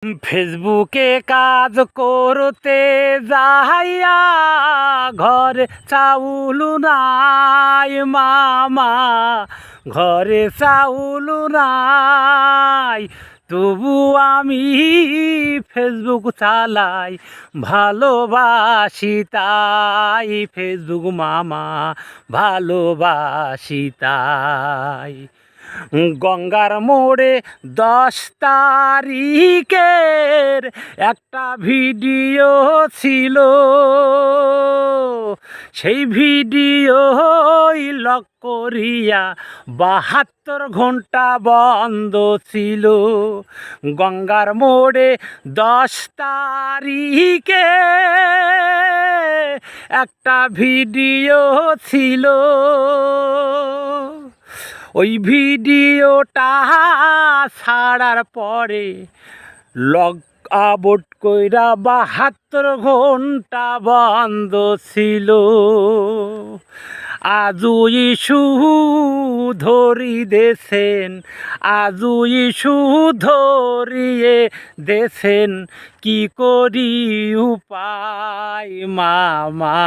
ফেসবুকে কাজ করতে যাইয়া ঘরে চাউল নাই মামা, ঘরে চাউল নাই, তবু আমি ফেসবুক চালাই, ভালোবাসি তাই ফেসবুক মামা, ভালোবাসি তাই। গঙ্গার মোড়ে 10 তারিখের একটা ভিডিও ছিল, সেই ভিডিও লক করিয়া 72 ঘন্টা বন্ধ ছিল। গঙ্গার মোড়ে 10 তারিখে একটা ভিডিও ছিল, ওই ভিডিওটা ছাড়ার পরে লগ আউট কইরা 72 ঘন্টা বন্ধ ছিল। আজও ইস্যু ধরি দেছেন, আজও ইস্যু ধরিয়ে দেছেন, কি করি উপায় মামা,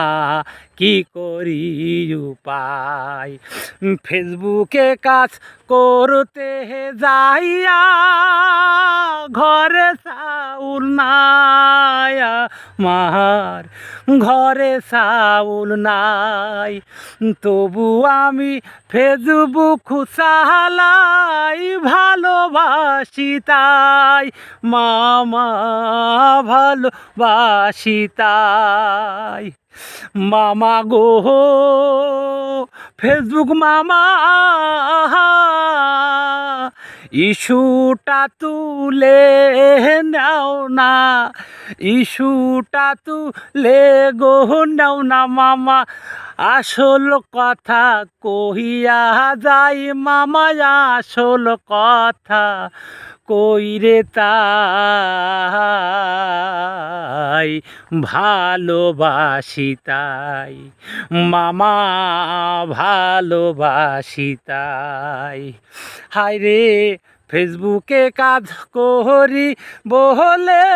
কি করি উপায়। ফেসবুকে কাজ করতে যাইয়া ঘরে চাউল নাই আমার, ঘরে চাউল নাই, তবু আমি ফেসবুক চালাই, ভালোবাসি তাই মামা, ভালোবাসি তাই। মামা গো ফেসবুক মামা, ইস্যুটা তুলে নাও না, ইস্যুটা তুলে গো নাও না মামা, আসল কথা কহিয়া যাই মামা, আসল কথা কইরে তাই, ভালোবাসি তাই মামা, ভালোবাসি তাই। হায় রে ফেসবুকে কাজ করি বলে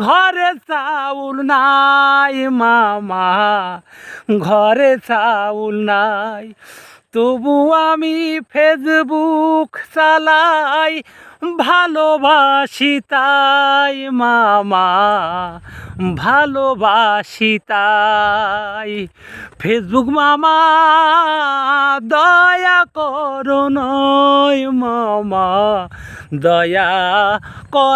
ঘরে চাউল নাই মামা, ঘরে চাউল নাই, তবু আমি ফেসবুক চালাই, ভালোবাসি তাই মামা, ভালোবাসি তাই। ফেসবুক মামা দয়া করো নয় মামা, দয়া কর।